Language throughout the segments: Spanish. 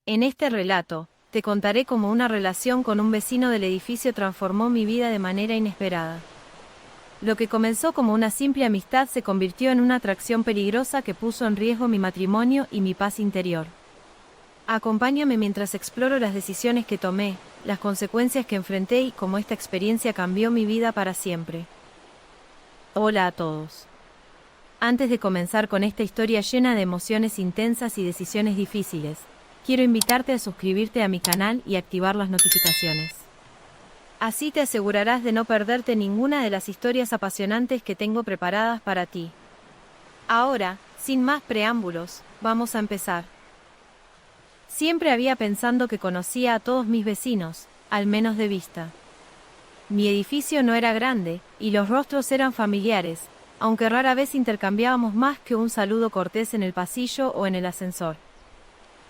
En este relato, te contaré cómo una relación con un vecino del edificio transformó mi vida de manera inesperada. Lo que comenzó como una simple amistad se convirtió en una atracción peligrosa que puso en riesgo mi matrimonio y mi paz interior. Acompáñame mientras exploro las decisiones que tomé, las consecuencias que enfrenté y cómo esta experiencia cambió mi vida para siempre. Hola a todos. Antes de comenzar con esta historia llena de emociones intensas y decisiones difíciles, quiero invitarte a suscribirte a mi canal y activar las notificaciones. Así te asegurarás de no perderte ninguna de las historias apasionantes que tengo preparadas para ti. Ahora, sin más preámbulos, vamos a empezar. Siempre había pensado que conocía a todos mis vecinos, al menos de vista. Mi edificio no era grande, y los rostros eran familiares, aunque rara vez intercambiábamos más que un saludo cortés en el pasillo o en el ascensor.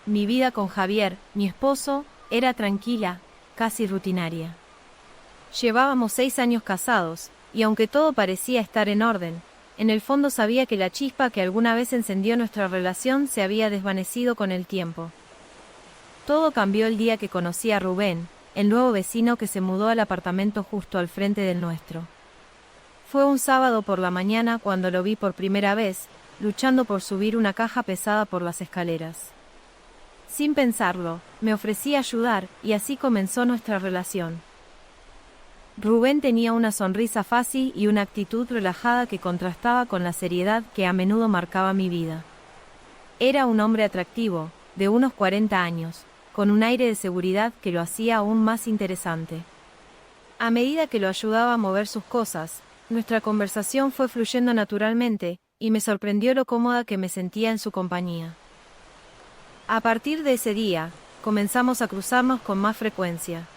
Mi vida con Javier, mi esposo, era tranquila, casi rutinaria. Llevábamos 6 años casados, y aunque todo parecía estar en orden, en el fondo sabía que la chispa que alguna vez encendió nuestra relación se había desvanecido con el tiempo. Todo cambió el día que conocí a Rubén, el nuevo vecino que se mudó al apartamento justo al frente del nuestro. Fue un sábado por la mañana cuando lo vi por primera vez, luchando por subir una caja pesada por las escaleras. Sin pensarlo, me ofrecí a ayudar, y así comenzó nuestra relación. Rubén tenía una sonrisa fácil y una actitud relajada que contrastaba con la seriedad que a menudo marcaba mi vida. Era un hombre atractivo, de unos 40 años, con un aire de seguridad que lo hacía aún más interesante. A medida que lo ayudaba a mover sus cosas, nuestra conversación fue fluyendo naturalmente, y me sorprendió lo cómoda que me sentía en su compañía. A partir de ese día, comenzamos a cruzarnos con más frecuencia.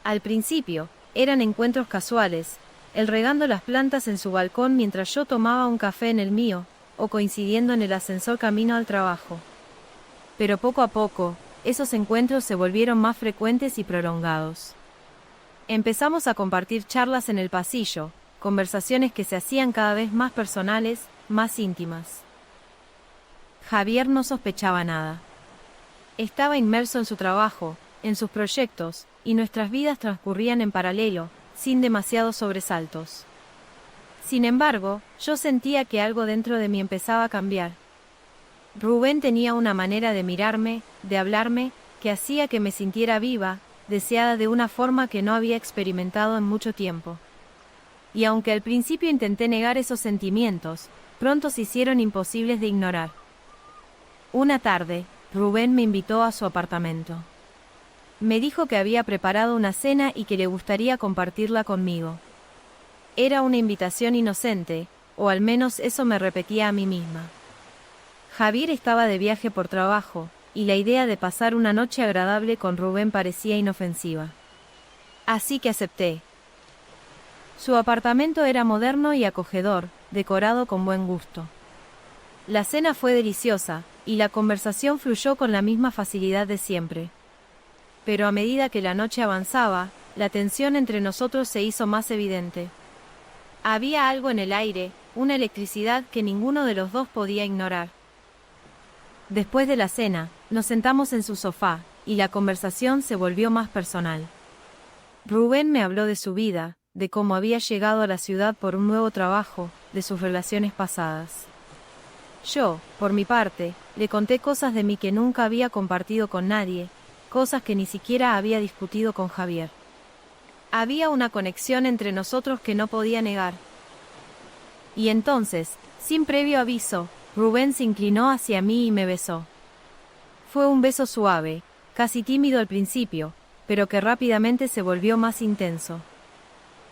Al principio, eran encuentros casuales, él regando las plantas en su balcón mientras yo tomaba un café en el mío, o coincidiendo en el ascensor camino al trabajo. Pero poco a poco, esos encuentros se volvieron más frecuentes y prolongados. Empezamos a compartir charlas en el pasillo, conversaciones que se hacían cada vez más personales, más íntimas. Javier no sospechaba nada. Estaba inmerso en su trabajo, en sus proyectos, y nuestras vidas transcurrían en paralelo, sin demasiados sobresaltos. Sin embargo, yo sentía que algo dentro de mí empezaba a cambiar. Rubén tenía una manera de mirarme, de hablarme, que hacía que me sintiera viva, deseada de una forma que no había experimentado en mucho tiempo. Y aunque al principio intenté negar esos sentimientos, pronto se hicieron imposibles de ignorar. Una tarde, Rubén me invitó a su apartamento. Me dijo que había preparado una cena y que le gustaría compartirla conmigo. Era una invitación inocente, o al menos eso me repetía a mí misma. Javier estaba de viaje por trabajo, y la idea de pasar una noche agradable con Rubén parecía inofensiva. Así que acepté. Su apartamento era moderno y acogedor, decorado con buen gusto. La cena fue deliciosa, y la conversación fluyó con la misma facilidad de siempre. Pero a medida que la noche avanzaba, la tensión entre nosotros se hizo más evidente. Había algo en el aire, una electricidad que ninguno de los dos podía ignorar. Después de la cena, nos sentamos en su sofá, y la conversación se volvió más personal. Rubén me habló de su vida, de cómo había llegado a la ciudad por un nuevo trabajo, de sus relaciones pasadas. Yo, por mi parte, le conté cosas de mí que nunca había compartido con nadie, cosas que ni siquiera había discutido con Javier. Había una conexión entre nosotros que no podía negar. Y entonces, sin previo aviso, Rubén se inclinó hacia mí y me besó. Fue un beso suave, casi tímido al principio, pero que rápidamente se volvió más intenso.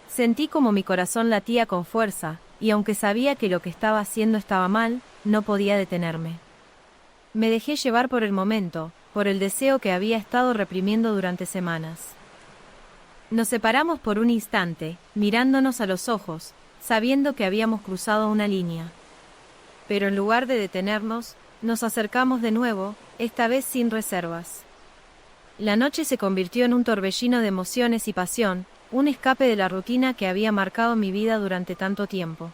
Sentí como mi corazón latía con fuerza, y aunque sabía que lo que estaba haciendo estaba mal, no podía detenerme. Me dejé llevar por el momento, por el deseo que había estado reprimiendo durante semanas. Nos separamos por un instante, mirándonos a los ojos, sabiendo que habíamos cruzado una línea. Pero en lugar de detenernos, nos acercamos de nuevo, esta vez sin reservas. La noche se convirtió en un torbellino de emociones y pasión, un escape de la rutina que había marcado mi vida durante tanto tiempo.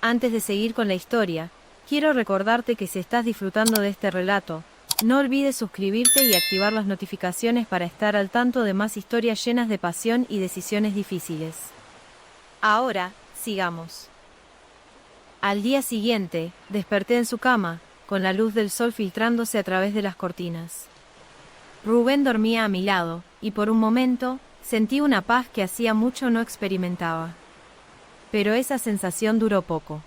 Antes de seguir con la historia, quiero recordarte que si estás disfrutando de este relato, No olvides suscribirte y activar las notificaciones para estar al tanto de más historias llenas de pasión y decisiones difíciles. Ahora, sigamos. Al día siguiente, desperté en su cama, con la luz del sol filtrándose a través de las cortinas. Rubén dormía a mi lado, y por un momento, sentí una paz que hacía mucho no experimentaba. Pero esa sensación duró poco.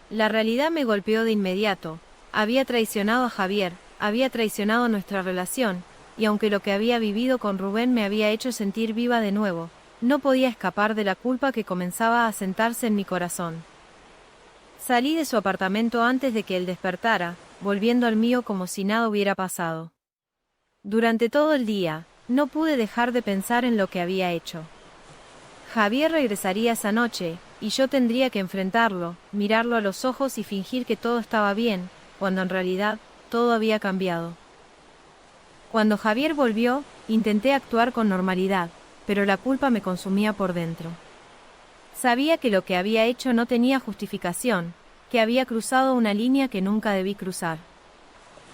La realidad me golpeó de inmediato. Había traicionado a Javier, había traicionado nuestra relación, y aunque lo que había vivido con Rubén me había hecho sentir viva de nuevo, no podía escapar de la culpa que comenzaba a sentarse en mi corazón. Salí de su apartamento antes de que él despertara, volviendo al mío como si nada hubiera pasado. Durante todo el día, no pude dejar de pensar en lo que había hecho. Javier regresaría esa noche, y yo tendría que enfrentarlo, mirarlo a los ojos y fingir que todo estaba bien, cuando en realidad, todo había cambiado. Cuando Javier volvió, intenté actuar con normalidad, pero la culpa me consumía por dentro. Sabía que lo que había hecho no tenía justificación, que había cruzado una línea que nunca debí cruzar.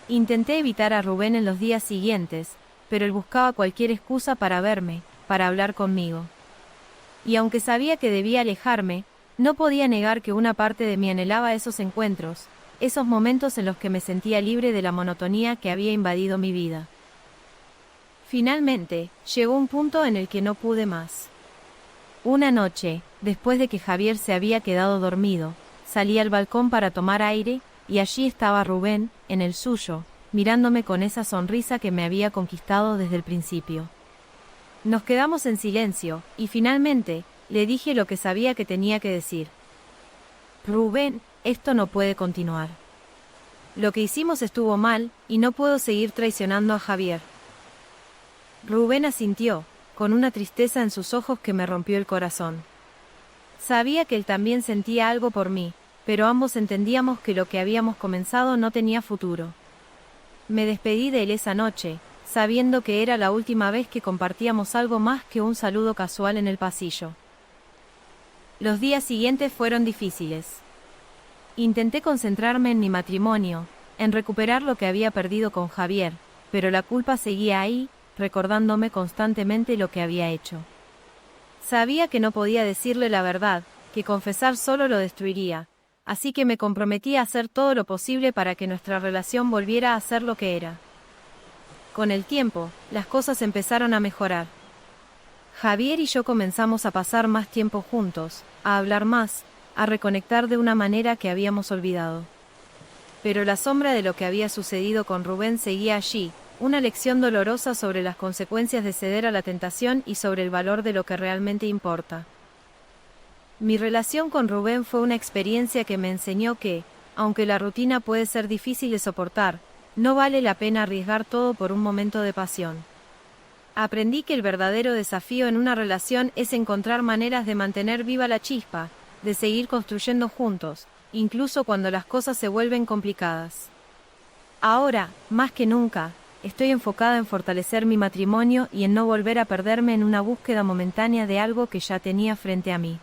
Intenté evitar a Rubén en los días siguientes, pero él buscaba cualquier excusa para verme, para hablar conmigo. Y aunque sabía que debía alejarme, no podía negar que una parte de mí anhelaba esos encuentros, esos momentos en los que me sentía libre de la monotonía que había invadido mi vida. Finalmente, llegó un punto en el que no pude más. Una noche, después de que Javier se había quedado dormido, salí al balcón para tomar aire, y allí estaba Rubén, en el suyo, mirándome con esa sonrisa que me había conquistado desde el principio. Nos quedamos en silencio, y finalmente, le dije lo que sabía que tenía que decir. Rubén, esto no puede continuar. Lo que hicimos estuvo mal, y no puedo seguir traicionando a Javier. Rubén asintió, con una tristeza en sus ojos que me rompió el corazón. Sabía que él también sentía algo por mí, pero ambos entendíamos que lo que habíamos comenzado no tenía futuro. Me despedí de él esa noche, sabiendo que era la última vez que compartíamos algo más que un saludo casual en el pasillo. Los días siguientes fueron difíciles. Intenté concentrarme en mi matrimonio, en recuperar lo que había perdido con Javier, pero la culpa seguía ahí, recordándome constantemente lo que había hecho. Sabía que no podía decirle la verdad, que confesar solo lo destruiría, así que me comprometí a hacer todo lo posible para que nuestra relación volviera a ser lo que era. Con el tiempo, las cosas empezaron a mejorar. Javier y yo comenzamos a pasar más tiempo juntos, a hablar más, a reconectar de una manera que habíamos olvidado. Pero la sombra de lo que había sucedido con Rubén seguía allí, una lección dolorosa sobre las consecuencias de ceder a la tentación y sobre el valor de lo que realmente importa. Mi relación con Rubén fue una experiencia que me enseñó que, aunque la rutina puede ser difícil de soportar, no vale la pena arriesgar todo por un momento de pasión. Aprendí que el verdadero desafío en una relación es encontrar maneras de mantener viva la chispa, de seguir construyendo juntos, incluso cuando las cosas se vuelven complicadas. Ahora, más que nunca, estoy enfocada en fortalecer mi matrimonio y en no volver a perderme en una búsqueda momentánea de algo que ya tenía frente a mí.